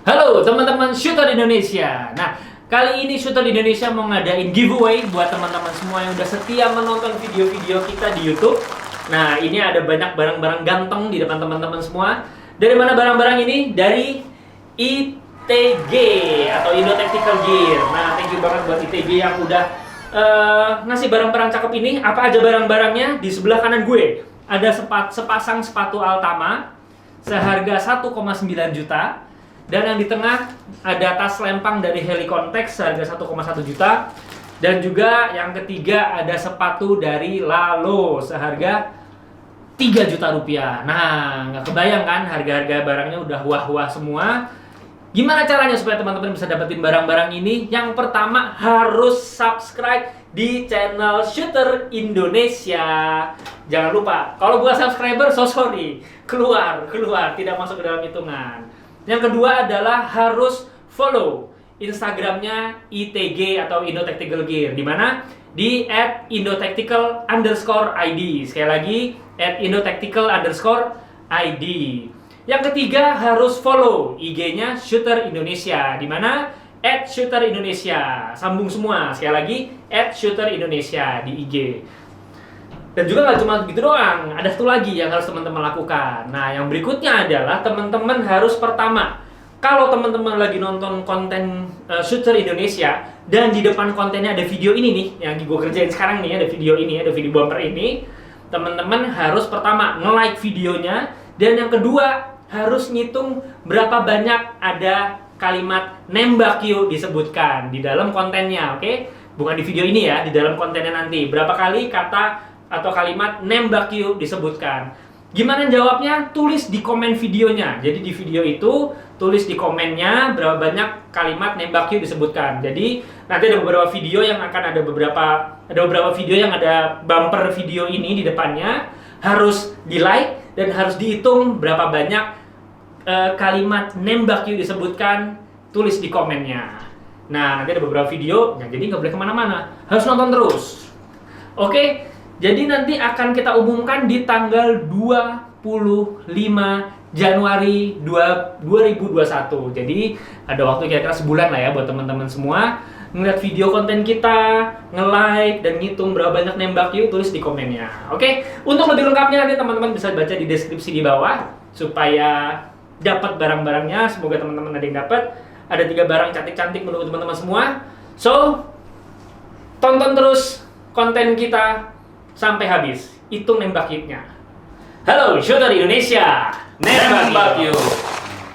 Halo teman-teman Shooter Indonesia. Nah, kali ini Shooter Indonesia mau ngadain giveaway buat teman-teman semua yang udah setia menonton video-video kita di YouTube. Nah, ini ada banyak barang-barang ganteng di depan teman-teman semua. Dari mana barang-barang ini? Dari ITG atau Indo Tactical Gear. Nah, thank you banget buat ITG yang udah ngasih barang-barang cakep ini. Apa aja barang-barangnya? Di sebelah kanan gue ada sepasang sepatu Altama seharga 1,9 juta. Dan yang di tengah ada tas lempang dari Helicontex seharga 1,1 juta. Dan juga yang ketiga ada sepatu dari Lalo seharga 3 juta rupiah. Nah, nggak kebayang kan harga-harga barangnya udah wah-wah semua. Gimana caranya supaya teman-teman bisa dapetin barang-barang ini? Yang pertama harus subscribe di channel Shooter Indonesia. Jangan lupa, kalau buat subscriber, so sorry, keluar, tidak masuk ke dalam hitungan. Yang kedua adalah harus follow Instagramnya ITG atau Indo Tactical Gear, di mana di @indotactical_id. Sekali lagi @indotactical_id. Yang ketiga harus follow IG-nya Shooter Indonesia, di mana @shooter_indonesia. Sambung semua. Sekali lagi @shooter_indonesia di IG. Dan juga nggak cuma begitu doang, ada satu lagi yang harus teman-teman lakukan. Nah, yang berikutnya adalah teman-teman harus pertama, kalau teman-teman lagi nonton konten Shooter Indonesia dan di depan kontennya ada video ini nih, yang gue kerjain sekarang nih, ada video ini, ada video bumper ini, teman-teman harus pertama nge-like videonya, dan yang kedua harus ngitung berapa banyak ada kalimat nembak you disebutkan di dalam kontennya, oke? Bukan di video ini ya, di dalam kontennya nanti. Berapa kali kata atau kalimat nembak you disebutkan. Gimana jawabnya? Tulis di komen videonya. Jadi di video itu tulis di komennya berapa banyak kalimat nembak you disebutkan. Jadi nanti ada beberapa video yang akan ada beberapa video yang ada bumper video ini di depannya, harus di like dan harus dihitung berapa banyak kalimat nembak you disebutkan, tulis di komennya. Nah, nanti ada beberapa video, jadi nggak boleh kemana-mana, harus nonton terus. Oke? Jadi nanti akan kita umumkan di tanggal 25 Januari 2021. Jadi ada waktu kira-kira sebulan lah ya buat teman-teman semua ngeliat video konten kita, nge-like dan ngitung berapa banyak nembak you, tulis di komennya. Oke, untuk lebih lengkapnya nanti teman-teman bisa baca di deskripsi di bawah supaya dapat barang-barangnya. Semoga teman-teman ada yang dapat. Ada 3 barang cantik-cantik menurut teman-teman semua. So, tonton terus konten kita sampai habis, hitung nembak you-nya. Halo Shooter Indonesia, nembak you.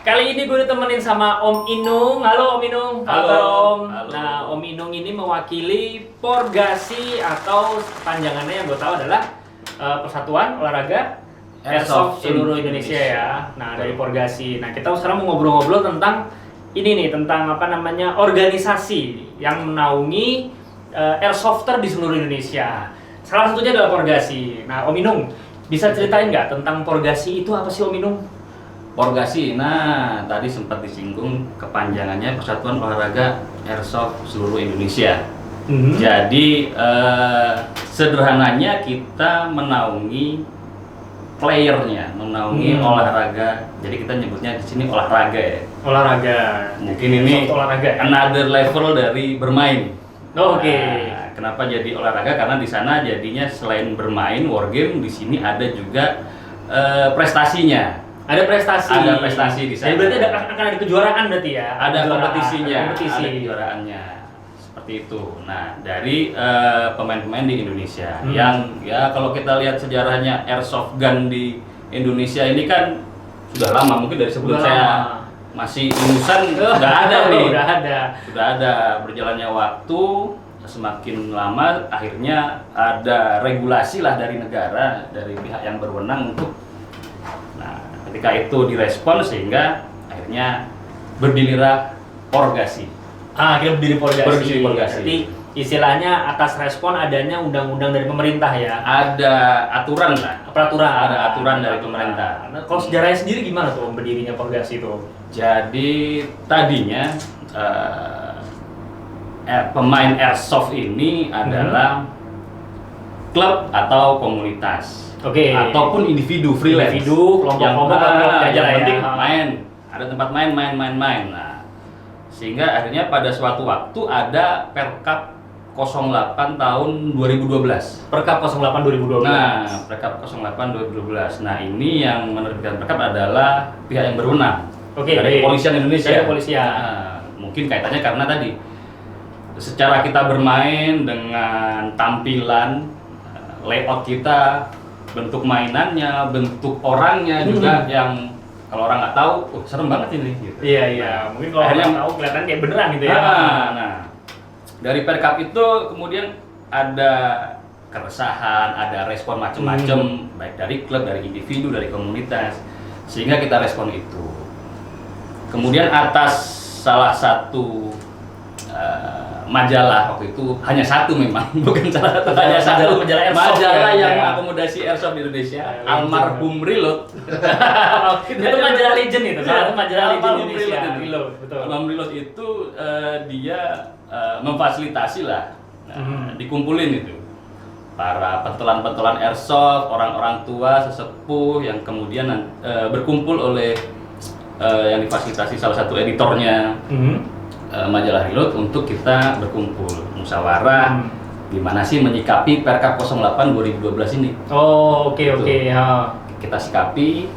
Kali ini gue ditemenin sama Om Inung. Halo Om Inung. Halo. Om. Nah, Om Inung ini mewakili Porgasi atau panjangannya yang gue tahu adalah Persatuan Olahraga Airsoft seluruh Indonesia ya. Nah, dari Porgasi. Nah, kita sekarang mau ngobrol-ngobrol tentang ini nih, tentang apa namanya, organisasi yang menaungi airsofter di seluruh Indonesia. Salah satunya adalah Porgasi. Nah, Om Inung, bisa ceritain nggak tentang Porgasi itu apa sih, Om Inung? Porgasi, nah tadi sempat disinggung kepanjangannya Persatuan Olahraga Airsoft seluruh Indonesia. Jadi sederhananya kita menaungi playernya, menaungi olahraga. Jadi kita nyebutnya di sini olahraga ya. Olahraga. Mungkin ini olahraga. Another level dari bermain. Oke. Nah, kenapa jadi olahraga? Karena di sana jadinya selain bermain wargame, di sini ada juga prestasinya. Ada prestasi. Ada prestasi di sana. Jadi berarti akan ada kejuaraan berarti ya? Ada kompetisinya, kompetisi. ada kejuaraannya. Seperti itu. Nah, dari pemain-pemain di Indonesia yang ya kalau kita lihat sejarahnya airsoft gun di Indonesia ini kan sudah lama, mungkin dari sebelum saya masih ingusan sudah ada nih. Sudah ada berjalannya waktu, semakin lama akhirnya ada regulasi lah dari negara, dari pihak yang berwenang untuk, nah ketika itu direspon sehingga akhirnya berdirilah Porgasi. Akhirnya berdiri Porgasi. Berdiri Porgasi. Jadi istilahnya atas respon adanya undang-undang dari pemerintah ya? Ada aturan lah. Peraturan. Ada aturan dari pemerintah. Nah, kalau sejarahnya sendiri gimana tuh berdirinya Porgasi itu? Jadi tadinya pemain airsoft ini adalah klub atau komunitas, Oke. ataupun individu freelance, Individu, kelompok-kelompok, yang kelompok aja lah penting ya. main. ada tempat main. Nah, sehingga akhirnya pada suatu waktu ada Perkap 08 tahun 2012. Perkap 08 2012. Nah, Perkap 08 2012. Nah, ini yang menerbitkan Perkap adalah pihak yang berwenang. Oke, dari baik. Kepolisian Indonesia. Dari Kepolisian. Nah, mungkin kaitannya karena tadi secara kita bermain dengan tampilan, layout kita, bentuk mainannya, bentuk orangnya juga yang kalau orang nggak tahu, serem banget ini. Gitu. Iya. Mungkin kalau Akhirnya- orang tahu kelihatan kayak beneran gitu ya. Nah, dari Perkap itu kemudian ada keresahan, ada respon macam-macam, baik dari klub, dari individu, dari komunitas, sehingga kita respon itu. Kemudian atas salah satu majalah waktu itu, hanya satu memang, bukan salah satu, hanya satu majalah Airsoft majalah ya. yang mengakomodasi Airsoft di Indonesia, almarhum Reload. Itu majalah legend itu, salah satu majalah legend Almarhum Indonesia. Reload itu. Reload, betul. Almarhum Reload itu dia memfasilitasi lah, dikumpulin itu para pentolan-pentolan Airsoft, orang-orang tua, sesepuh yang kemudian berkumpul oleh yang difasilitasi salah satu editornya majalah Reload untuk kita berkumpul musyawarah gimana sih menyikapi Perkap 08 2012 ini. Oh, oke. Ya. Kita sikapi,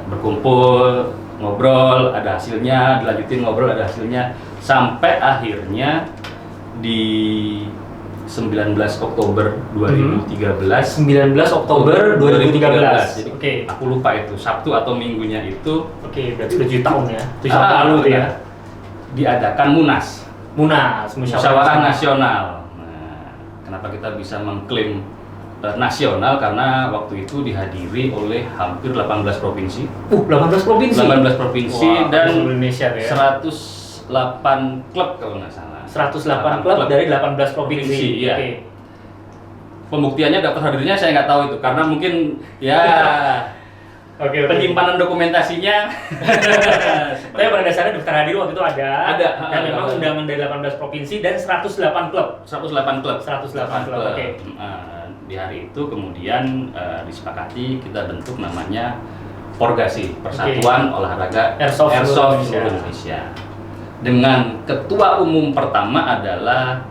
berkumpul, ngobrol, ada hasilnya, dilanjutin ngobrol, ada hasilnya, sampai akhirnya di 19 Oktober 2013. 19 Oktober 2013. Jadi Oke. aku lupa itu Sabtu atau Minggunya itu. Oke, berarti udah 7 tahun ya. 7 tahun lalu tuh ya. Diadakan Munas, musyawarah nasional. Nah, kenapa kita bisa mengklaim nasional? Karena waktu itu dihadiri oleh hampir 18 provinsi. 18 provinsi. 18 provinsi. Wah, Dan seluruh Indonesia tuh ya. 108 klub kalau nggak salah. 108 klub dari 18 provinsi. Iya. Oke. Pembuktiannya daftar hadirnya saya nggak tahu itu karena mungkin ya Oke. penyimpanan dokumentasinya. Tapi pada dasarnya daftar hadir waktu itu ada. Ada. Dan memang undangan dari 18 provinsi dan 108 klub. 108 klub. 108 klub. Oke. Di hari itu kemudian disepakati kita bentuk namanya Porgasi, Persatuan Olahraga Airsoft Airsoft Indonesia. Seluruh Indonesia. Dengan ketua umum pertama adalah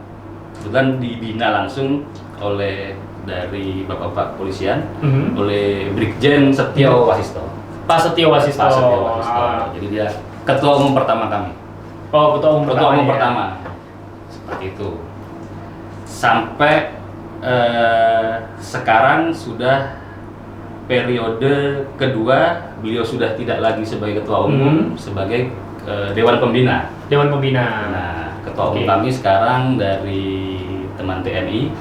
kebetulan dibina langsung oleh dari Bapak-bapak kepolisian, oleh Brigjen Setio Wasisto. Pak Setio Wasisto. Pak Setio Wasisto. Jadi dia ketua umum pertama kami. Oh, ketua umum Ketua umum ya. pertama. Seperti itu. Sampai sekarang sudah periode kedua, beliau sudah tidak lagi sebagai ketua umum, sebagai Dewan Pembina. Dewan Pembina. Nah, ketua umum kami sekarang dari teman TNI,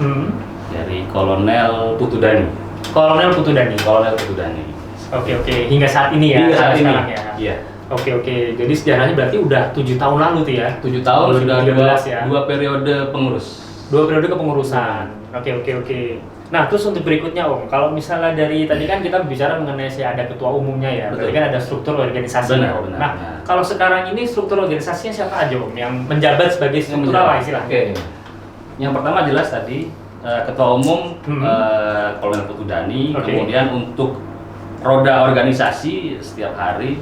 dari Kolonel Putudani. Kolonel Putudani. Kolonel Putudani. Oke. Hingga saat ini ya. Hingga saat ini. Sekarang ya. Iya. Oke. Jadi sejarahnya berarti udah 7 tahun lalu tuh ya. 7 tahun sudah 2013 ya. dua periode pengurus. 2 periode kepengurusan. Oke. Nah, terus untuk berikutnya Om, kalau misalnya dari tadi kan kita bicara mengenai ada ketua umumnya ya, berarti kan ada struktur organisasinya Om. Benar. Nah, kalau sekarang ini struktur organisasinya siapa aja Om yang menjabat sebagai struktural lah istilahnya? Oke. Yang pertama jelas tadi ketua umum Kolonel Putudani, kemudian untuk roda organisasi setiap hari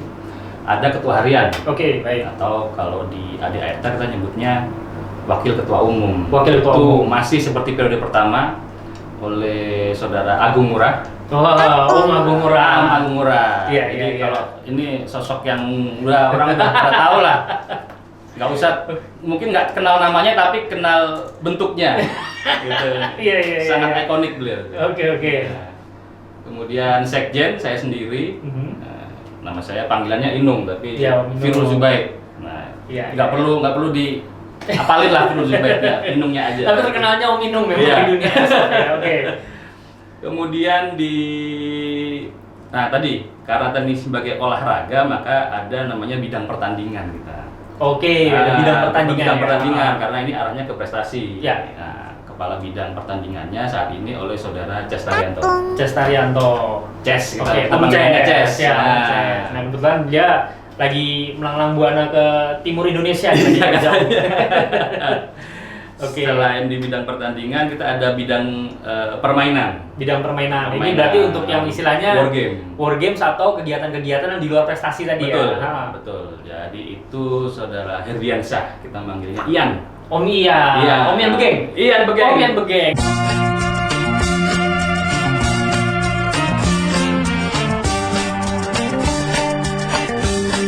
ada ketua harian. Oke, baik. Atau kalau di ADART kita nyebutnya wakil ketua umum. Wakil ketua itu umum. masih seperti periode pertama oleh saudara Agung Murah. Om Agung Murah. Agung Murah. Iya. Jadi kalau ini sosok yang orang udah tahu lah. Nggak usah, mungkin nggak kenal namanya tapi kenal bentuknya. Gitu. Iya. Sangat ikonik beliau. Oke. Nah, kemudian sekjen saya sendiri. Nama saya panggilannya Inung tapi Ya, Om Inung. Firul Zubaid. Nah, Iya, nggak perlu di apalin lah Firul Zubaid ya, Inungnya aja. Tapi terkenalnya Om Inung memang Iya. di dunia. Oke. Kemudian tadi karena tadi sebagai olahraga maka ada namanya bidang pertandingan kita. Oke, ada bidang pertandingan. Bidang ya. pertandingan karena ini arahnya ke prestasi. Ya. Nah, kepala bidang pertandingannya saat ini oleh saudara Ces Tarianto. Ces Tarianto. Ces, Oke, kita Om panggilnya Ces. Ces. Ya, Om Ces. Nah, kebetulan dia lagi melanglang buana ke timur Indonesia nih. Oke. Selain di bidang pertandingan, kita ada bidang permainan. Bidang permainan. Ini Permainan. berarti untuk yang istilahnya War game. atau kegiatan-kegiatan yang di luar prestasi tadi Betul, ya. Ha. betul. Jadi itu saudara Herdiansyah, kita manggilnya Ian. Om Ian. Iya. Om Ian Begeng. Ian Begeng. Om Ian Begeng.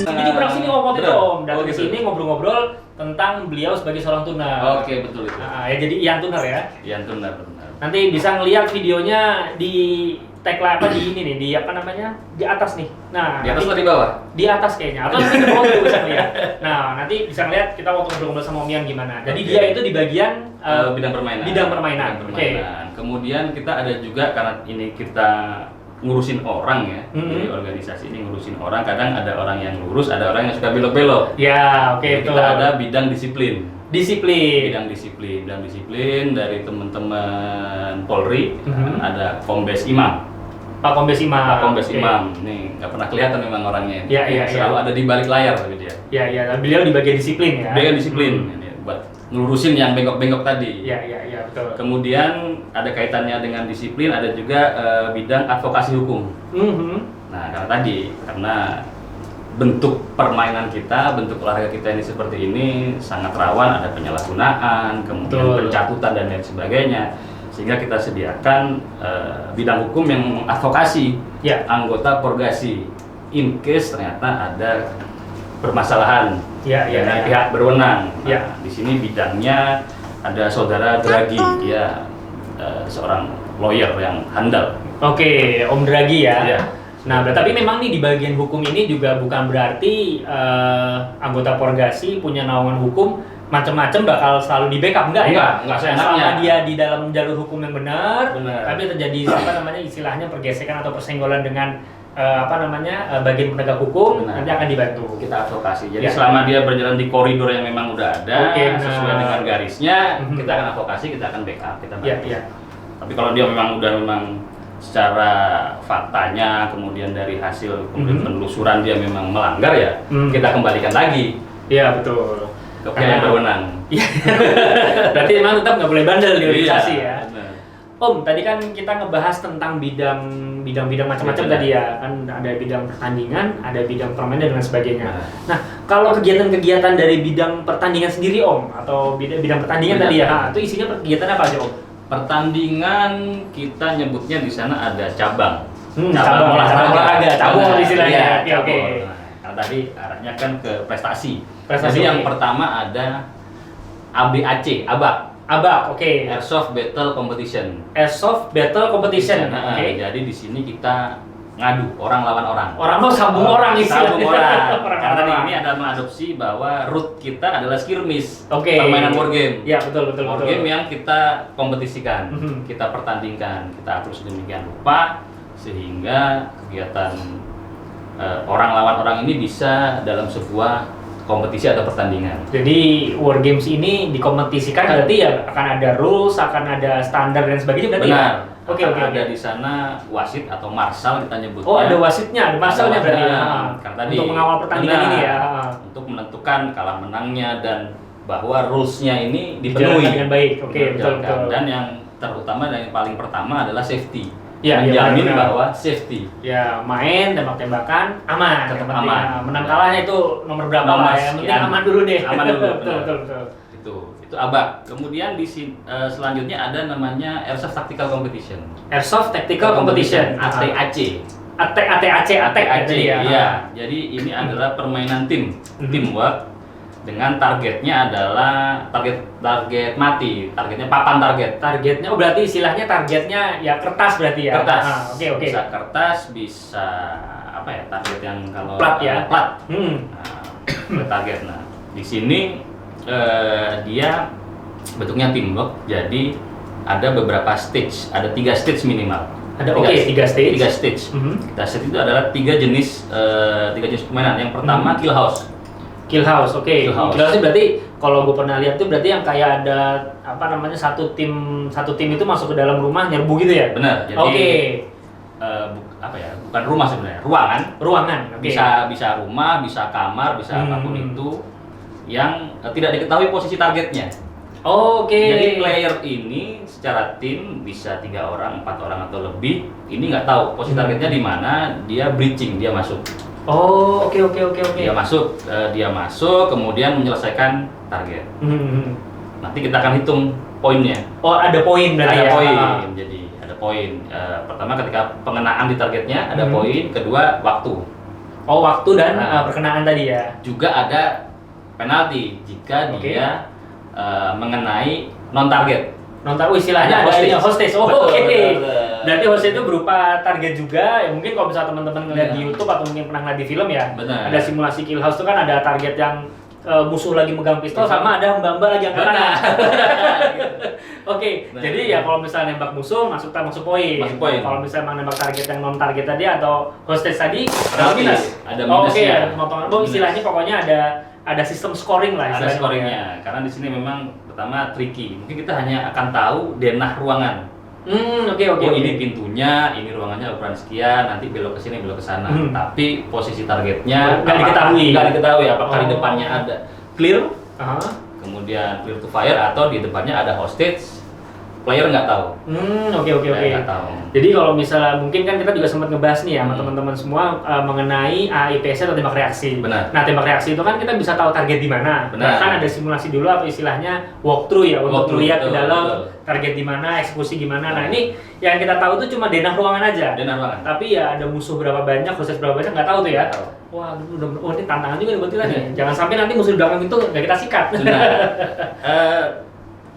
Jadi kurang sini ngomong itu Betul. Om. Datang Oh, ke gitu. sini ngobrol-ngobrol tentang beliau sebagai seorang tuner. Oke, betul itu. Ya jadi Ian Tuner ya. Ian Tuner, benar. Nanti bisa ngelihat videonya di tagline apa di ini nih, di apa namanya? Di atas nih. Nah, Di atas nanti- atau di bawah? di atas kayaknya atau nanti di bawah juga bisa ngeliat. Nah nanti bisa ngeliat kita waktu ngobrol sama Om Ian gimana. Jadi Oke. dia itu di bagian Bidang permainan. bidang permainan. Bidang permainan. Kemudian kita ada juga, karena ini kita ngurusin orang ya, jadi organisasi ini ngurusin orang. Kadang ada orang yang lurus, ada orang yang suka belok-belok. Ya oke Jadi betul. kita ada bidang disiplin. Disiplin. Bidang disiplin dari teman-teman Polri. Mhm. Ada Kombes Imam. Pak Kombes Imam. Pak Kombes Oke. Imam, nih nggak pernah kelihatan memang orangnya. Iya, iya, Selalu iya. ada di balik layar tapi dia. Ya ya beliau di bagian disiplin ya. Dia kan disiplin, ini buat ngelurusin yang bengkok-bengkok tadi. Ya ya ya betul. Kemudian ada kaitannya dengan disiplin, ada juga bidang advokasi hukum. Mhm. Nah, karena bentuk permainan kita, bentuk olahraga kita ini seperti ini sangat rawan ada penyalahgunaan, kemudian Betul. pencatutan dan lain sebagainya. Sehingga kita sediakan bidang hukum yang mengadvokasi Ya. anggota Porgasi in case ternyata ada permasalahan Ya, ya, dengan ya. pihak berwenang. Nah, Ya. di sini bidangnya ada saudara Dragi, dia seorang lawyer yang handal. Oke Om Dragi ya. Iya. Nah, tapi memang nih di bagian hukum ini juga bukan berarti anggota Porgasi punya naungan hukum macam-macam bakal selalu di backup enggak ya? Enggak Selama seenaknya. dia di dalam jalur hukum yang benar, Benar. tapi terjadi apa namanya istilahnya pergesekan atau persenggolan dengan bagian penegak hukum, Benar. nanti akan dibantu. Kita advokasi. Jadi Ya. selama dia berjalan di koridor yang memang udah ada, Oke, benar. sesuai dengan garisnya, Mhm. kita akan advokasi, kita akan backup, kita bantu. Iya, iya. Tapi kalau dia memang secara faktanya, kemudian dari hasil kemudian Mhm. penelusuran dia memang melanggar ya, Mhm. kita kembalikan lagi Iya, betul. ke pihak yang berwenang. Iya. Berarti memang tetap nggak boleh bandel di organisasi Iya, ya. benar. Om, tadi kan kita ngebahas tentang bidang macam-macam Iya, tadi ya. Kan ada bidang pertandingan, ada bidang permainan dan sebagainya. Nah. Nah, kalau kegiatan-kegiatan dari bidang pertandingan sendiri Om, atau bidang pertandingan Bidang tadi ya, pertandingan. itu isinya kegiatan apa aja Om? Pertandingan kita nyebutnya di sana ada cabang. Cabang olahraga, cabang istilahnya. Iya, Oke, oke. cabang. Nah, karena tadi arahnya kan ke prestasi. Prestasi, Jadi yang oke. pertama ada ABAC, ABAK, oke. Airsoft Battle Competition. Airsoft Battle Competition, Nah, oke. jadi di sini kita ngadu orang lawan orang. Orang mau sambung orang istilahnya. Sambung orang. Orang Karena orang. ini adalah mengadopsi bahwa root kita adalah skirmish. Oke. Permainan war game. Iya, betul. War game yang kita kompetisikan, Mhm. kita pertandingkan, kita atur sedemikian rupa sehingga kegiatan orang lawan orang ini bisa dalam sebuah kompetisi atau pertandingan. Jadi war games ini dikompetisikan berarti ya akan ada rules, akan ada standar dan sebagainya berarti Benar. ya? Oke, Akan oke, ada oke. di sana wasit atau marsal kita nyebutnya. Oh, ada wasitnya, ada marsalnya Ada berarti ya. wasitnya. Ah, Karena tadi, untuk mengawal pertandingan benar. ini ya. Untuk menentukan kalah menangnya dan bahwa rules-nya ini Dijalankan dipenuhi dengan baik. Oke, betul Dijalankan. betul. Dan yang terutama dan yang paling pertama adalah safety. Ya, ya, Menjamin benar-benar. bahwa safety. Ya, main tembak-tembakan aman. Tetap Yang penting, aman. menang kalahnya itu nomor berapa Nomor lah ya. Yang penting sekian. aman dulu deh. Aman dulu, betul, benar. betul, betul. Itu ABAK. Kemudian selanjutnya ada namanya Airsoft Tactical Competition. Airsoft Tactical Competition. ATAC. ATAC ATAC, ya. iya. Jadi ini adalah permainan tim, Mhm. teamwork dengan targetnya adalah target mati, targetnya papan target. Targetnya, oh berarti istilahnya targetnya ya kertas berarti ya? Kertas. Ah, Oke, oke. Bisa kertas, bisa apa ya? Target yang kalau Plat ya? Plat. Hmm. Nah, target. Nah, di sini dia bentuknya teamwork. Jadi ada beberapa stage, ada 3 stage minimal. Ada tiga stage. 3 stage. Mhm. Stage itu adalah 3 jenis permainan. Yang pertama kill house. Kill house, oke. Kill house. Kill house itu berarti kalau gue pernah lihat tuh berarti yang kayak ada apa namanya satu tim itu masuk ke dalam rumah nyerbu gitu ya? Benar. Jadi Oke. apa ya? Bukan rumah sebenarnya, ruangan. Ruangan. Oke. Bisa rumah, bisa kamar, bisa apapun itu yang tidak diketahui posisi targetnya. Oke. Jadi player ini secara tim bisa 3 orang, 4 orang atau lebih. Ini nggak tahu posisi targetnya di mana, dia breaching, dia masuk. Oh, oke. Dia masuk, kemudian menyelesaikan target. Nanti kita akan hitung poinnya. Oh, ada poin berarti Ada ya. poin, jadi ada poin. Pertama ketika pengenaan di targetnya ada poin, kedua waktu. Oh, waktu dan Nah. perkenaan tadi ya. Juga ada penalti jika Oke. dia mengenai non target. Nonton istilahnya Ada ada hostage. hostage. Oh, Betul, oke. betul. Berarti hostage itu berupa target juga. Ya mungkin kalau misalnya teman-teman ngeliat di Benar. YouTube atau mungkin pernah ngeliat di film ya. Benar. Ada simulasi kill house itu kan ada target yang musuh lagi megang pistol sama ada mbak-mbak lagi angkat tangan. Oke, Nah. jadi ya kalau misalnya nembak musuh masuk poin. Masuk poin. Kalau misalnya nembak target yang non target tadi atau hostage tadi ada Penalti. minus. Ada Oh, minusnya. oke, ada pemotongan. Oh, Minus. istilahnya pokoknya ada sistem scoring lah Ada istilahnya. scoringnya, karena di sini memang pertama tricky. Mungkin kita hanya akan tahu denah ruangan. Oke. Oh, ini pintunya, ini ruangannya ukuran sekian, nanti belok ke sini, belok ke sana. Tapi posisi targetnya Nggak diketahui. Nggak diketahui apakah di Oh. depannya ada clear, Aha. kemudian clear to fire, atau di depannya ada hostage. Player nggak tahu. Oke. Player nggak tahu. Jadi kalau misalnya mungkin kan kita juga sempat ngebahas nih ya sama Hmm. teman-teman semua mengenai AIPS atau tembak reaksi. Benar. Nah, tembak reaksi itu kan kita bisa tahu target di mana. Benar. Bahkan ada simulasi dulu atau istilahnya walkthrough ya untuk Walkthrough, melihat ke betul, dalam betul. target di mana, eksekusi gimana. Nah, ini yang kita tahu tuh cuma denah ruangan aja. Denah ruangan. Tapi ya ada musuh berapa banyak, hostage berapa banyak nggak tahu tuh ya. Nggak tahu. Wah, ini tantangan juga nih buat kita nih. Jangan sampai nanti musuh di belakang itu nggak kita sikat. Benar.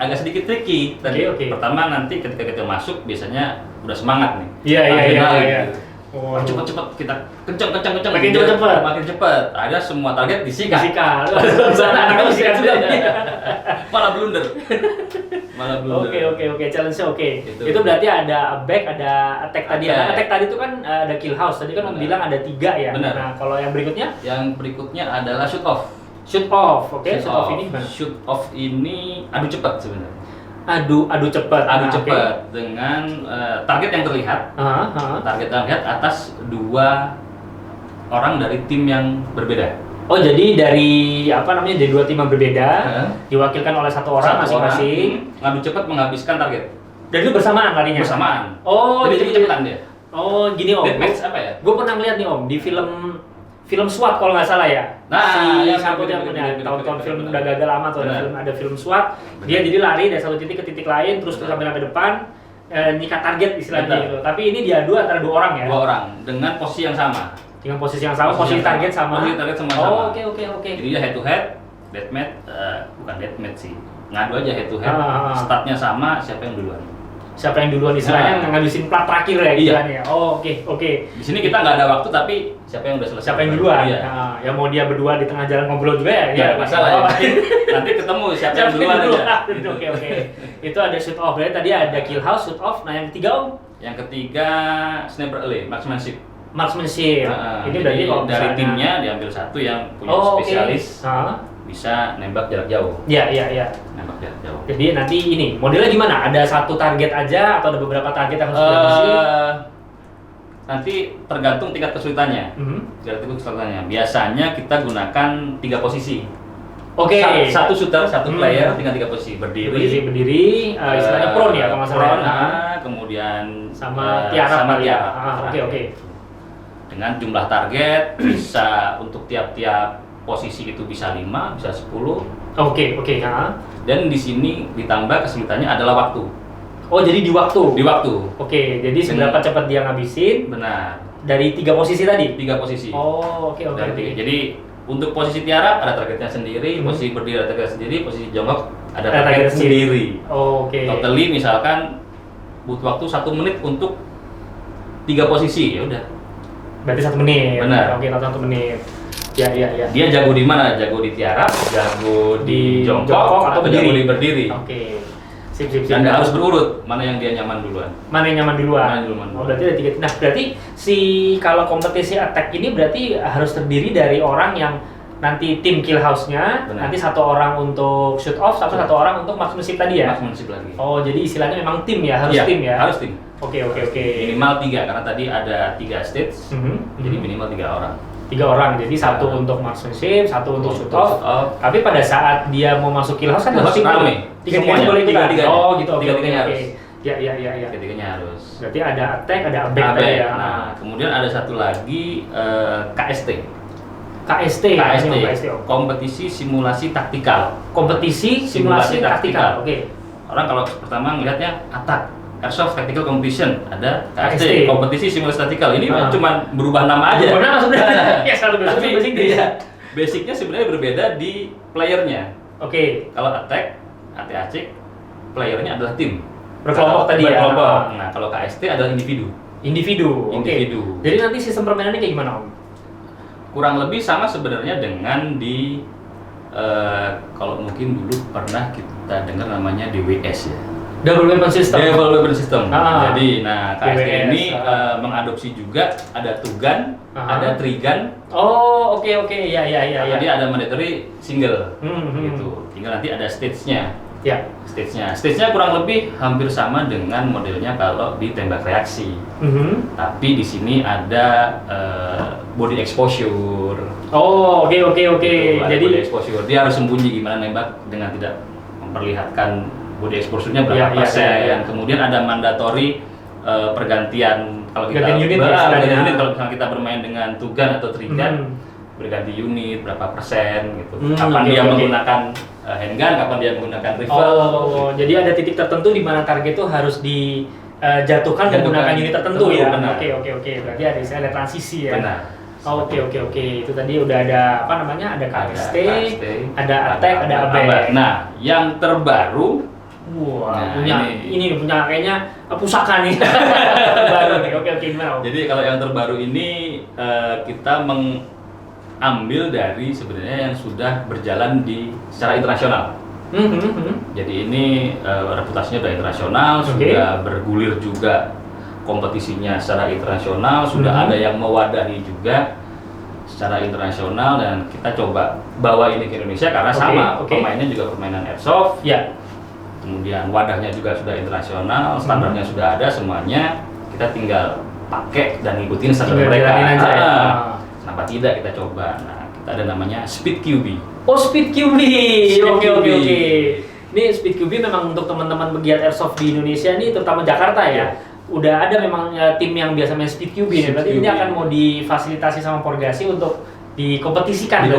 Agak sedikit tricky tadi. Oke. Pertama nanti ketika kita masuk biasanya udah semangat nih. Iya. Adrenalin Iya. gitu. Oh, Cepet-cepet kita kenceng. Makin Biar cepet. Makin cepet. Ada semua target disikat. Disikat. Anak-anak disikat juga. Malah blunder. Oke. Challenge-nya oke. Gitu. Itu berarti ada back, ada attack tadi. Attack. Nah, attack tadi itu kan ada kill house. Tadi kan Om Benar. bilang ada 3 ya. Benar. Nah, kalau yang berikutnya Yang berikutnya adalah shoot off. shoot off. Oke, shoot off ini gimana? Shoot off ini adu cepat sebenarnya. Adu cepat. Adu Nah, cepat dengan target yang terlihat. oke. Aha. Target yang terlihat atas 2 orang dari tim yang berbeda. Oh, jadi dari dari 2 tim yang berbeda, Heeh. diwakilkan oleh satu orang Satu masing-masing. ngadu cepat menghabiskan target Dan itu bersamaan larinya. bersamaan. Oh, Jadi jadi cepet-cepetan dia. Oh, gini Om. Deathmatch apa ya? Gue pernah ngeliat nih Om di film SWAT kalau nggak salah ya. Nah, si ya, satu bener, yang bener, punya bener, tahun-tahun bener, film bener. udah gagal lama tuh Bener. ada film SWAT. Dia jadi lari dari satu titik ke titik lain terus Bener. sampai ke depan nyikat target istilahnya Bener. gitu. Tapi ini diadu antara 2 orang ya. 2 orang dengan posisi yang sama. Dengan posisi yang sama, posisi yang target sama. Posisi target sama. Oh, oke. Jadi dia head to head, deathmatch, bukan deathmatch sih. Ngadu aja head to head. Ah. Startnya sama, siapa yang duluan. Siapa yang duluan istilahnya Nah. ngabisin plat terakhir ya Iya. istilahnya. Oh, oke. Di sini kita nggak ada waktu, tapi siapa yang udah selesai. Siapa yang duluan? Iya. Nah, ya mau dia berdua di tengah jalan ngobrol juga ya. Nggak ada masalah ya. Oh, Nanti ketemu siapa yang duluan aja. Oke. Itu ada shoot off. Berarti tadi ada kill house, shoot off. Nah, yang ketiga Om, Yang ketiga sniper alley, marksmanship. marksmanship. Ini Jadi berarti kalau dari misalnya- timnya diambil satu yang punya Oh, oke. spesialis Hah? bisa nembak jarak jauh. Iya. Nembak jarak jauh. Jadi nanti ini modelnya gimana? Ada satu target aja atau ada beberapa target yang harus dihabisi? Nanti tergantung tingkat kesulitannya. Tergantung kesulitannya. Biasanya kita gunakan 3 posisi. Oke. Satu shooter, satu Hmm. player tinggal 3 posisi. Berdiri, istilahnya prone ya kalau nggak salah. prone, Nah, kemudian sama tiarap sama kali ya? tiarap. Oke. Dengan jumlah target bisa untuk tiap-tiap posisi itu bisa 5, bisa 10. Oke. Dan di sini ditambah kesulitannya adalah waktu. Oh, jadi di waktu. Di waktu. Oke, jadi seberapa cepat dia ngabisin Benar. dari 3 posisi tadi? 3 posisi. Oh, oke. Dari tiga. Jadi untuk posisi tiarap ada targetnya sendiri, Hmm. posisi berdiri ada targetnya sendiri, posisi jongkok ada Ada target target sendiri. sendiri. Oh, oke. Totally misalkan butuh waktu 1 menit untuk 3 posisi, ya udah. Berarti 1 menit. Benar. Oke, 1 menit. Ya. Dia jago di mana? Jago di tiarap, jago di jongkok, atau jago berdiri? di berdiri. Oke. Sip. Dan nggak harus berurut, mana yang dia nyaman duluan. Mana yang nyaman duluan? Mana yang nyaman Oh, duluan. berarti ada 3. Nah, berarti kalau kompetisi attack ini berarti harus terdiri dari orang yang nanti tim kill house-nya, Benar. nanti 1 orang untuk shoot off, satu orang untuk marksmanship tadi ya? Marksmanship lagi. Oh, jadi istilahnya memang tim ya, harus Iya, tim ya? Harus tim. Oke. Minimal 3 karena tadi ada 3 stage. Mhm. Jadi minimal 3 orang. 3 orang, jadi satu untuk marksmanship, satu untuk shoot off. Tapi pada saat dia mau masuk kill house kan harus rame. Tiga-tiganya boleh ikutan. Tiga-tiganya. Oh gitu, Tiga-tiganya harus. Ya. Ketiganya harus. Berarti ada attack, ada aback tadi ya. Nah, kemudian ada satu lagi KST. KST, kompetisi simulasi taktikal. Kompetisi simulasi taktikal. Oke. Orang kalau pertama melihatnya attack. Airsoft Tactical Competition, ada KST, kompetisi simulasi taktikal. Ini cuma berubah nama aja. Berubah nama sebenarnya. Ya, satu bahasa Inggris. Basicnya sebenarnya berbeda di playernya. Oke. Kalau attack, ATAC, playernya adalah tim. Berkelompok tadi ya. Nah, kalau KST adalah individu. Individu. Jadi nanti sistem permainannya kayak gimana, Om? Kurang lebih sama sebenarnya dengan di kalau mungkin dulu pernah kita dengar namanya DWS ya. Double Weapon System. Jadi, KST ini mengadopsi juga ada two gun, ada three gun. Oh, oke, ya. Dia ada mandatory single, gitu. Tinggal nanti ada stage-nya. Ya. Stage-nya kurang lebih hampir sama dengan modelnya kalau di tembak reaksi. Tapi di sini ada body exposure. Oh, oke. Jadi body exposure, dia harus sembunyi gimana nembak dengan tidak memperlihatkan body exposure-nya berapa persen. Kemudian ada mandatory pergantian kalau kita unit kalau misalnya kita bermain dengan two gun atau three gun, berganti unit berapa persen gitu. Kapan dia menggunakan handgun, kapan dia menggunakan rifle. Oh, jadi ada titik tertentu di mana target itu harus dijatuhkan menggunakan unit tertentu ya. Oke. Berarti ada transisi ya. Benar. Oke. Itu tadi udah ada apa namanya? Ada KST, ada attack, ada aback. Nah, yang terbaru ini punya kayaknya pusaka nih. Baru nih. Oke, gimana? Jadi kalau yang terbaru ini kita mengambil dari sebenarnya yang sudah berjalan secara internasional. Jadi ini reputasinya sudah internasional, sudah bergulir juga kompetisinya secara internasional, sudah ada yang mewadahi juga secara internasional, dan kita coba bawa ini ke Indonesia karena pemainnya juga permainan airsoft. Ya. Kemudian wadahnya juga sudah internasional, standarnya sudah ada semuanya. Kita tinggal pakai dan ngikutin standar mereka. Kenapa tidak kita coba? Nah, kita ada namanya Speed QB. Oh, Speed QB. Oke. Ini Speed QB memang untuk teman-teman pegiat airsoft di Indonesia nih, terutama Jakarta ya. Udah ada memang tim yang biasa main Speed QB nih. Berarti ini akan mau difasilitasi sama Porgasi untuk dikompetisikan.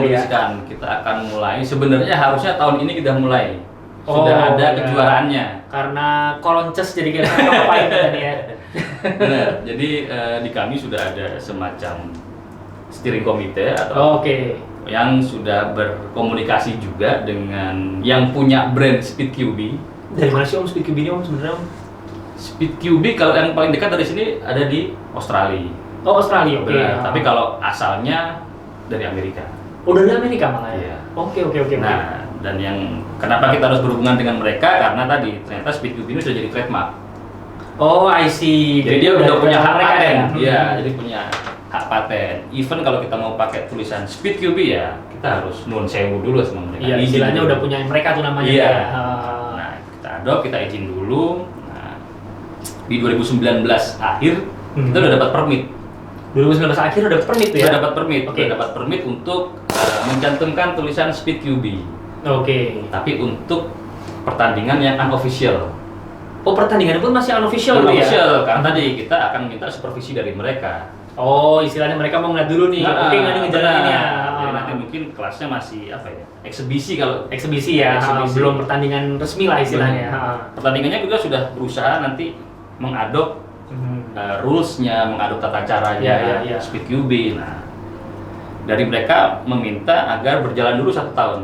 Kita akan mulai. Sebenarnya harusnya tahun ini kita mulai. Sudah ada kejuaraannya. Karena kolonces jadi kita ngapain tadi ya. Benar. Jadi di kami sudah ada semacam steering komite atau yang sudah berkomunikasi juga dengan yang punya brand Speed QB. Dari mana sih Om Speed QB ini Om sebenarnya Om? Speed QB kalau yang paling dekat dari sini ada di Australia. Oh, Australia, oke. Tapi kalau asalnya dari Amerika. Oh, dari Amerika malah ya? Iya. Oke. Nah, dan yang kenapa kita harus berhubungan dengan mereka, karena tadi ternyata Speed QB ini sudah jadi trademark. Oh, I see. Jadi dia udah punya hak paten. Ya? Iya, jadi punya hak paten. Even kalau kita mau pakai tulisan Speed QB ya, kita harus nuwun sewu dulu sama mereka. Iya, istilahnya udah punya mereka tuh namanya. Iya. Nah, kita adopt, kita izin dulu. Nah, di 2019 akhir kita udah dapat permit. 2019 akhir udah dapat permit tuh ya? Udah dapat permit untuk mencantumkan tulisan Speed QB. Tapi untuk pertandingan yang unofficial. Oh, pertandingan pun masih unofficial gitu ya? Unofficial, karena tadi kita akan minta supervisi dari mereka. Oh, istilahnya mereka mau ngeliat dulu nih. Oke, nggak nih ngejalanin ya. Jadi nanti mungkin kelasnya masih eksibisi kalau eksibisi ya. Belum pertandingan resmi lah istilahnya. Pertandingannya juga sudah berusaha nanti mengadop rules-nya, mengadop tata caranya Speed QB. Nah, dari mereka meminta agar berjalan dulu 1 tahun.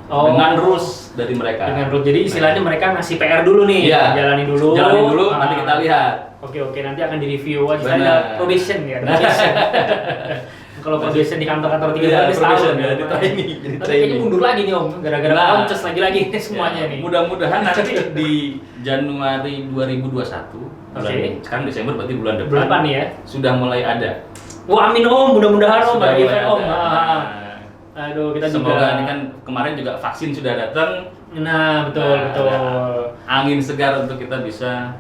Dengan rules dari mereka. Jadi istilahnya mereka ngasih PR dulu nih, jalani dulu, nanti kita lihat. Oke, nanti akan direview. Istilahnya probation ya. Kalau probation di kantor-kantor 3 bulan setahun ya. Jadi training. Kayaknya mundur lagi nih Om, gara-gara kontes lagi semuanya nih. Mudah-mudahan nanti di Januari 2021, sekarang Desember berarti bulan depan nih ya, sudah mulai ada. Wah, amin Om, mudah-mudahan Om, ada event Om. Aduh, kita semoga ini kan kemarin juga vaksin sudah datang. Nah, betul. Angin segar untuk kita bisa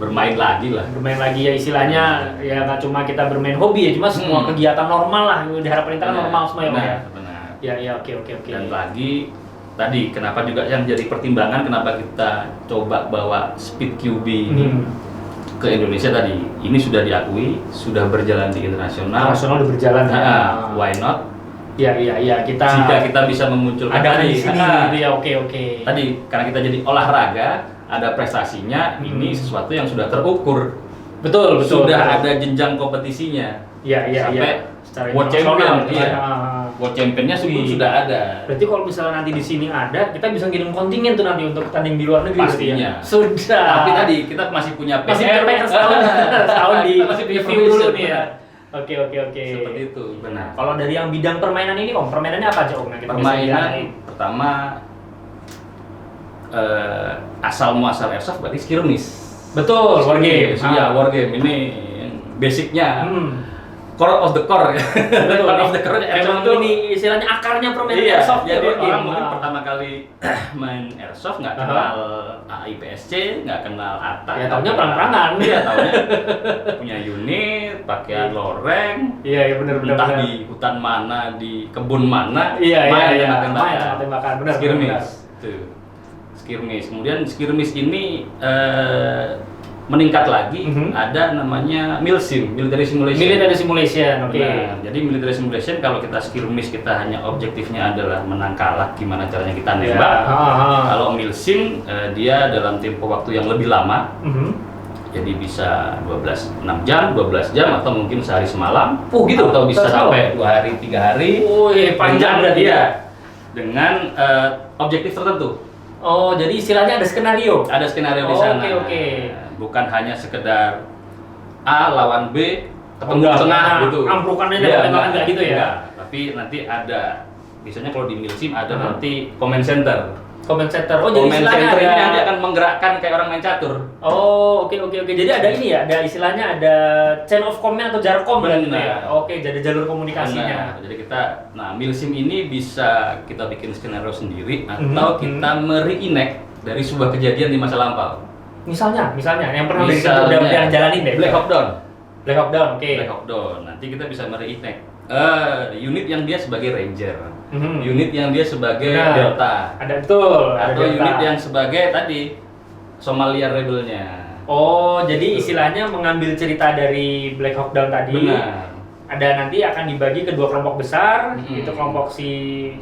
bermain lagi lah. Bermain lagi ya istilahnya ya nggak cuma kita bermain hobi ya, cuma semua kegiatan normal lah diharapkan kita kan normal semua ya Om ya. Benar. Ya oke. Dan lagi tadi kenapa juga yang jadi pertimbangan kenapa kita coba bawa Speed QB ini ke Indonesia tadi, ini sudah diakui, sudah berjalan di internasional. Udah berjalan ya. Why not? Ya kita Jika kita bisa memunculkan ada tadi, di sini gitu ya, oke. Tadi karena kita jadi olahraga, ada prestasinya, ini sesuatu yang sudah terukur. Betul. Sudah ada jenjang kompetisinya. Sampai Secara World internasional, Champion, iya. World Championnya sudah ada. Berarti kalau misalnya nanti di sini ada, kita bisa ngirim kontingen tuh nanti untuk tanding di luar negeri. Pastinya. Ya? Sudah. Tapi tadi kita masih punya masih PR. setahun di Kita masih punya review dulu permission, nih ya. Oke. Seperti itu, benar. Kalau dari yang bidang permainan ini Om, permainannya apa aja Om? Nah, kita bisa Permainan lihat. pertama asal muasal airsoft berarti skirmish. Betul, wargame. Iya, wargame ini basicnya. Core of the core. Betul. Core of the core Memang itu ini istilahnya akarnya permainan iya, airsoft jadi ya, orang mungkin pertama kali main airsoft nggak kenal AIPSC, nggak kenal ATA. Ya taunya perang-perangan. Iya, taunya punya unit, pakaian loreng. Iya, benar. Entah di hutan mana, di kebun mana, Iya. tembak-tembakan. Tembakan, benar. Skirmish. Tuh. Skirmish. Kemudian skirmish ini meningkat lagi, ada namanya MILSIM, Military Simulation. Military Simulation, oke. Nah, jadi Military Simulation kalau kita skirmish kita hanya objektifnya adalah menang kalah, gimana caranya kita nembak. Kalau MILSIM dia dalam tempo waktu yang lebih lama. Jadi bisa 6 jam atau mungkin sehari semalam. Gitu. Atau bisa sampai 2 hari, 3 hari. Panjang berarti ya. Dengan objektif tertentu. Oh, jadi istilahnya ada skenario. Ada skenario di sana. Oke. Bukan hanya sekedar A lawan B ketemu di tengah gitu. Amprukannya enggak gitu ya. Enggak. Tapi nanti ada biasanya kalau di MILSIM ada nanti command center. Command center. Oh, jadi Command istilahnya center ada. ini nanti akan menggerakkan kayak orang main catur. Oh, oke. Jadi ada ini ya, ada istilahnya ada chain of command atau jarkom berarti ya. Oke, jadi jalur komunikasinya. Jadi kita, MILSIM ini bisa kita bikin skenario sendiri atau kita mereenact dari sebuah kejadian di masa lampau. Misalnya yang pernah udah jalanin deh. Black Hawk Down. Oke. Black Hawk Down. Nanti kita bisa mereenact unit yang dia sebagai ranger, unit yang dia sebagai delta, ada betul, atau unit yang sebagai tadi Somalia rebelnya. Oh, jadi istilahnya mengambil cerita dari Black Hawk Down tadi. Benar. Ada nanti akan dibagi ke 2 kelompok besar, itu kelompok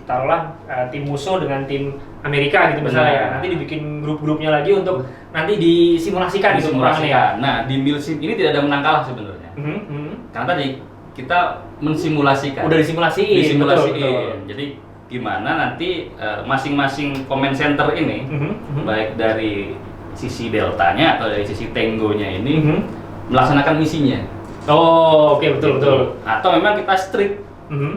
taruhlah tim musuh dengan tim Amerika gitu misalnya ya. Nanti dibikin grup-grupnya lagi untuk nanti disimulasikan gitu perangannya. Nah, di MILSIM ini tidak ada menang kalah sebenarnya. Karena tadi kita mensimulasikan. Udah disimulasiin. Betul. Jadi gimana nanti masing-masing command center ini, baik dari sisi deltanya atau dari sisi tangonya ini melaksanakan misinya. Oh, oke, betul. Atau memang kita strict.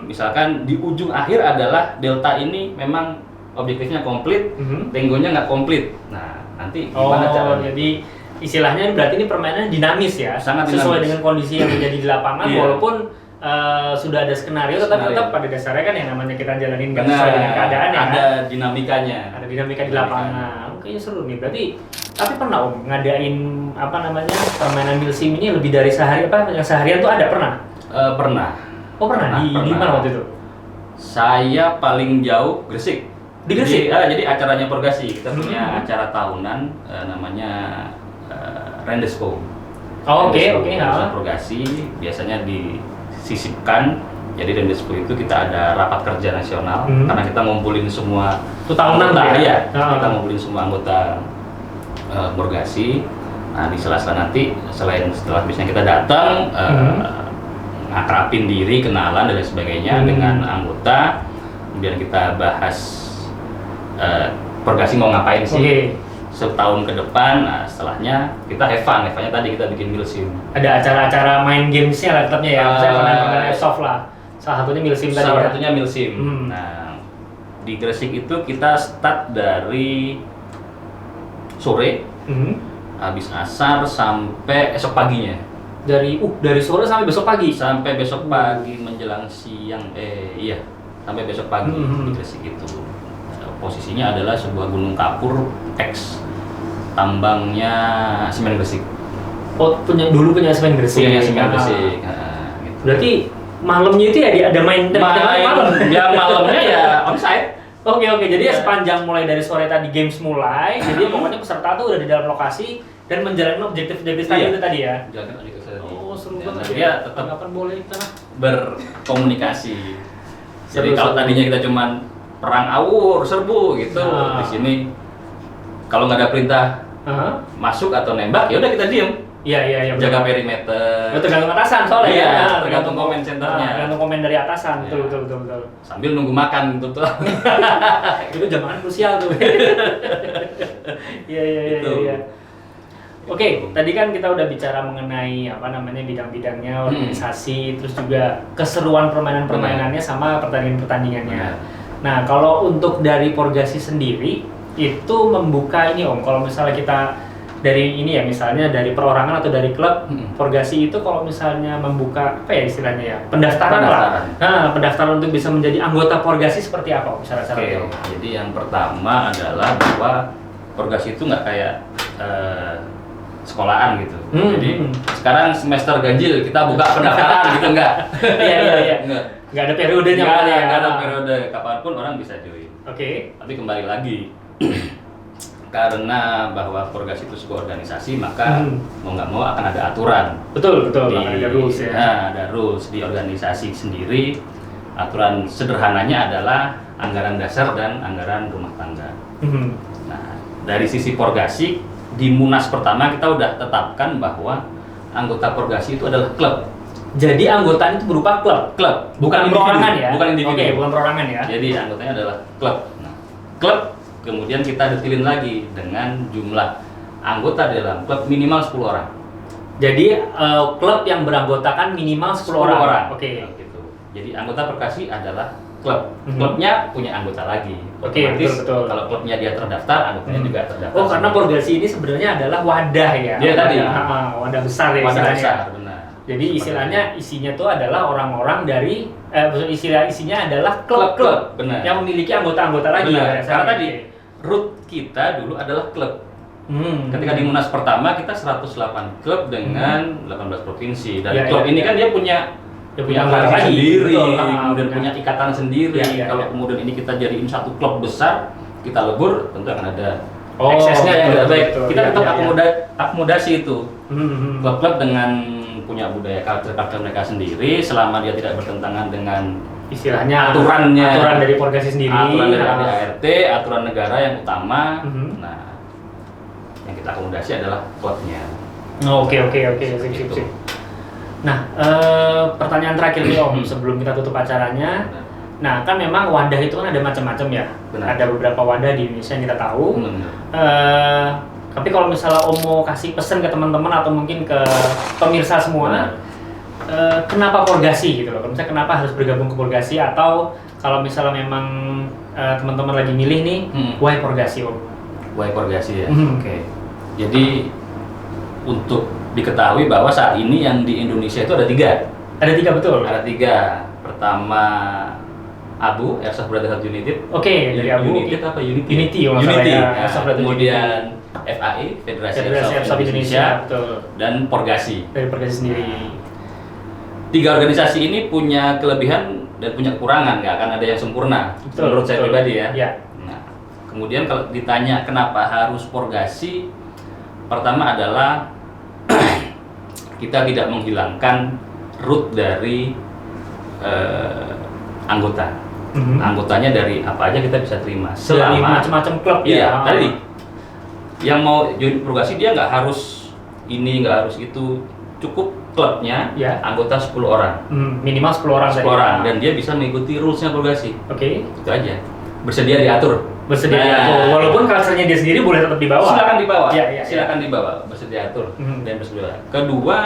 Misalkan di ujung akhir adalah delta ini memang objektifnya komplit, tangonya nggak komplit. Nah, nanti gimana caranya? Jadi istilahnya berarti ini permainan dinamis ya, sangat sesuai dinamis. dengan kondisi yang terjadi di lapangan, walaupun sudah ada skenario, tetapi tetap pada dasarnya kan yang namanya kita jalanin nggak sesuai dengan keadaan ya. Ada dinamikanya. Ada dinamika di lapangan. Kayaknya seru nih. Berarti tapi pernah Om ngadain permainan MILSIM ini lebih dari sehari yang seharian tuh ada pernah? Pernah. Oh pernah. Di mana waktu itu? Saya paling jauh Gresik. Di Gresik? Jadi acaranya Porgasi. Kita punya acara tahunan namanya Rendespo. Oke. Porgasi biasanya disisipkan. Jadi Rendespo itu kita ada rapat kerja nasional karena kita ngumpulin semua tahunan ya. Kita ngumpulin semua anggota Porgasi. Nah di sela-sela nanti setelah biasanya kita datang ngakrapin diri, kenalan dan lain sebagainya dengan anggota, kemudian kita bahas Porgasi mau ngapain sih setahun ke depan. Nah setelahnya kita have fun-nya tadi kita bikin MILSIM. Ada acara-acara main gamesnya lah tetapnya ya, misalnya permainan airsoft lah. Salah satunya MILSIM tadi. Salah satunya MILSIM. Nah di Gresik itu kita start dari sore, habis asar sampai esok paginya. Dari sore sampai besok pagi. Sampai besok pagi menjelang siang. Sampai besok pagi di Gresik itu. Posisinya adalah sebuah gunung kapur X tambangnya semen Gresik. Oh, dulu punya Semen Gresik. Punya Semen Gresik. Ah. Gitu. Berarti malamnya itu ya ada main malam. Ya malamnya ya onsite. Oke, jadi ya Iya. sepanjang mulai dari sore tadi games mulai, jadi pokoknya peserta tuh udah di dalam lokasi dan menjalani objektif-objektif tadi Iya. itu tadi ya. Jalan aja ke sana. Oh, seru Dan banget dia tetap kapan boleh kita lah. berkomunikasi. Jadi Seru, kalau seru. tadinya kita cuman perang awur, serbu gitu, Nah. di sini kalau nggak ada perintah Heeh. masuk atau nembak, ya udah kita diem, Iya, jaga betul. perimeter, Ya, tergantung atasan soalnya Iya, ya. tergantung komen centernya. Tergantung komen dari atasan. Iya. Betul. sambil nunggu makan gitu tuh. Itu jam krusial tuh. Iya. Gitu. Oke, tadi kan kita udah bicara mengenai apa namanya bidang-bidangnya, organisasi, terus juga keseruan permainan-permainannya sama pertandingan-pertandingannya. Benar. Nah, kalau untuk dari Porgasi sendiri itu membuka ini Om, kalau misalnya kita dari ini ya misalnya dari perorangan atau dari klub, Porgasi itu kalau misalnya membuka apa ya istilahnya ya pendaftaran lah. Nah, pendaftaran untuk bisa menjadi anggota Porgasi seperti apa Om syarat-syaratnya? Oke, jadi yang pertama adalah bahwa Porgasi itu nggak kayak sekolahan gitu. Jadi sekarang semester ganjil kita buka pendaftaran gitu enggak? Iya. Enggak. Nggak ada periodenya Nggak ya. ada periode, kapanpun orang bisa join. Oke. Tapi kembali lagi, karena bahwa Porgasi itu sebuah organisasi, maka mau nggak mau akan ada aturan. Betul, ada rules ya. Nah, ada rules di organisasi sendiri. Aturan sederhananya adalah anggaran dasar dan anggaran rumah tangga. Nah, dari sisi Porgasi, di Munas pertama kita udah tetapkan bahwa anggota Porgasi itu adalah klub. Jadi anggota itu berupa klub, bukan individu. perorangan ya. Bukan individu. Oke, bukan perorangan ya. Jadi anggotanya adalah klub. Nah, klub kemudian kita detilin lagi dengan jumlah anggota di dalam klub minimal 10 orang. Jadi klub yang beranggotakan minimal 10 orang. Oke. Nah, gitu. Jadi anggota Porgasi adalah klub. Mhm. Klubnya punya anggota lagi. Oke, Otomatis betul. kalau klubnya dia terdaftar, anggotanya juga terdaftar. Oh, karena Porgasi ini sebenarnya adalah wadah ya. Iya, tadi. Wadah besar ya wadah istilahnya. besar, benar. Jadi Seperti istilahnya isinya tuh adalah orang-orang dari isinya adalah klub-klub Klub-klub, benar. yang memiliki anggota-anggota lagi. Benar. ya, Karena misalnya. tadi root kita dulu adalah klub. Ketika di Hmm. Munas pertama kita 108 klub dengan 18 provinsi. Dan Ya, klub ya, ini ya. kan dia punya anggota fraksi lagi. sendiri, Betul. kemudian Benar. punya ikatan sendiri. Ya, Kalau ya. kemudian ini kita jadiin satu klub besar, kita lebur, tentu akan ada Oh, eksesnya yang tidak baik. betul. Kita Ya, tetap ya, ya. akomodasi itu. Hmm. Klub-klub dengan punya budaya culture mereka sendiri, selama dia tidak bertentangan dengan Istilahnya aturannya, aturan dari Porgasi sendiri. aturan dari Ah. ADART, aturan negara yang utama. Mhm. Nah, yang kita akomodasi adalah klubnya. Oh, Oke, Seperti sip. itu. Nah, pertanyaan terakhir nih Om, sebelum kita tutup acaranya. Benar. Nah, kan memang wadah itu kan ada macam-macam ya. Benar. Ada beberapa wadah di Indonesia yang kita tahu. Benar. Tapi kalau misalnya Om mau kasih pesan ke teman-teman atau mungkin ke pemirsa semua, kenapa Porgasi gitu loh? Misalnya kenapa harus bergabung ke Porgasi, atau kalau misalnya memang teman-teman lagi milih nih, why Porgasi Om? Why Porgasi ya? Mhm. Oke. Jadi untuk diketahui bahwa saat ini yang di Indonesia itu ada 3. Ada 3 betul? Ada 3. Pertama ABU, Airsoft Brotherhood United. Oke, dari Abu. United apa Unity? Unity, kalau nggak salah Unity. ya, Nah, Airsoft Brotherhood kemudian FAI, Federasi Airsoft Indonesia, betul. dan Porgasi. Dari Porgasi sendiri. 3 organisasi ini punya kelebihan dan punya kekurangan, nggak akan ada yang sempurna. Betul, menurut saya betul. pribadi ya. Iya. Nah, kemudian kalau ditanya kenapa harus Porgasi, pertama adalah kita tidak menghilangkan root dari anggota. Mhm. Anggotanya dari apa aja kita bisa terima. Dari Selama macam-macam klub iya, ya. tadi yang mau join Porgasi dia nggak harus ini, nggak harus itu, cukup klubnya Ya. anggota 10 orang. Minimal 10 orang 10 tadi. orang dan dia bisa mengikuti rulesnya Porgasi. Oke. Itu aja. Bersedia diatur. Bersedia Nah. diatur. Walaupun culture-nya dia sendiri boleh tetap dibawa. Silakan dibawa. Iya, iya, Silakan dibawa, bersedia atur dan bersedia. Kedua,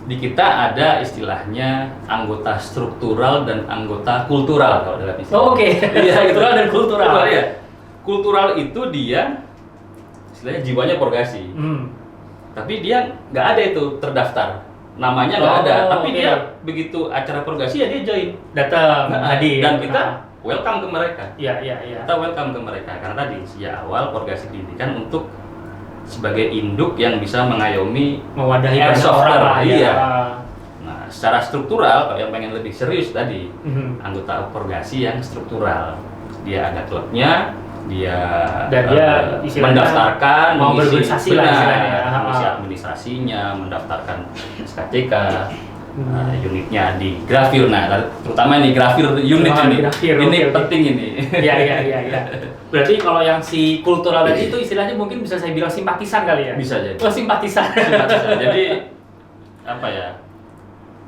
di kita ada istilahnya anggota struktural dan anggota kultural kalau dalam istilah. Oh, oke. Iya, gitu. Kultural dan kultural. Ya. Kultural itu dia istilahnya jiwanya Porgasi. Tapi dia nggak ada itu terdaftar. Namanya nggak ada, tapi oke. dia begitu acara Porgasi ya dia join. Datang, hadir. Dan kita welcome ke mereka. Iya. Kita welcome ke mereka karena tadi sejak awal Porgasi didirikan untuk sebagai induk yang bisa mengayomi Mewadahi banyak airsoft orang lah, ya. iya. Nah, secara struktural kalau yang pengen lebih serius tadi, anggota Porgasi yang struktural, dia ada klubnya, dia, Dan dia istilahnya mendaftarkan, mau berorganisasi lah istilahnya. mengisi administrasinya, mendaftarkan SKCK, unitnya di grafir. Nah, terutama ini grafir unit ini, grafir, ini oke. penting ini. Iya. Berarti kalau yang si kultural tadi itu istilahnya mungkin bisa saya bilang simpatisan kali ya? Bisa jadi. Oh, simpatisan. Jadi apa ya?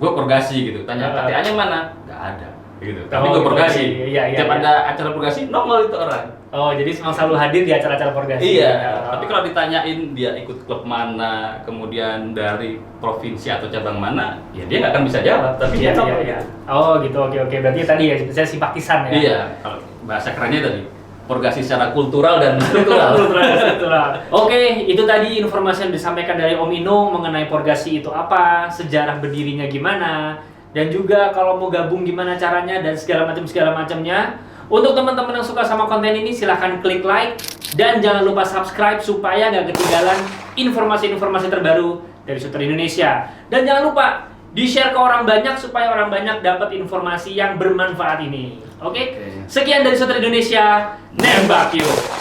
Gue Porgasi gitu. Tanya KTA-nya mana? Nggak ada. Gitu. Tapi gue Porgasi. Iya. Tiap ada acara Porgasi, nongol itu orang. Oh, jadi memang selalu hadir di acara-acara Porgasi. Iya. Oh. Tapi kalau ditanyain dia ikut klub mana, kemudian dari provinsi atau cabang mana, ya dia nggak akan bisa jawab. Tapi dia nongol. Iya. Oh, gitu. Oke. Berarti tadi ya saya simpatisan ya. Iya. Kalau bahasa kerennya tadi Porgasi secara kultural dan struktural. Kultural. Oke, itu tadi informasi yang disampaikan dari Om Inung mengenai Porgasi itu apa, sejarah berdirinya gimana, dan juga kalau mau gabung gimana caranya dan segala macamnya. Untuk teman-teman yang suka sama konten ini silahkan klik like dan jangan lupa subscribe supaya nggak ketinggalan informasi-informasi terbaru dari Shooter Indonesia. Dan jangan lupa di-share ke orang banyak supaya orang banyak dapat informasi yang bermanfaat ini. Oke? Sekian dari Shooter Indonesia, nembak yuk!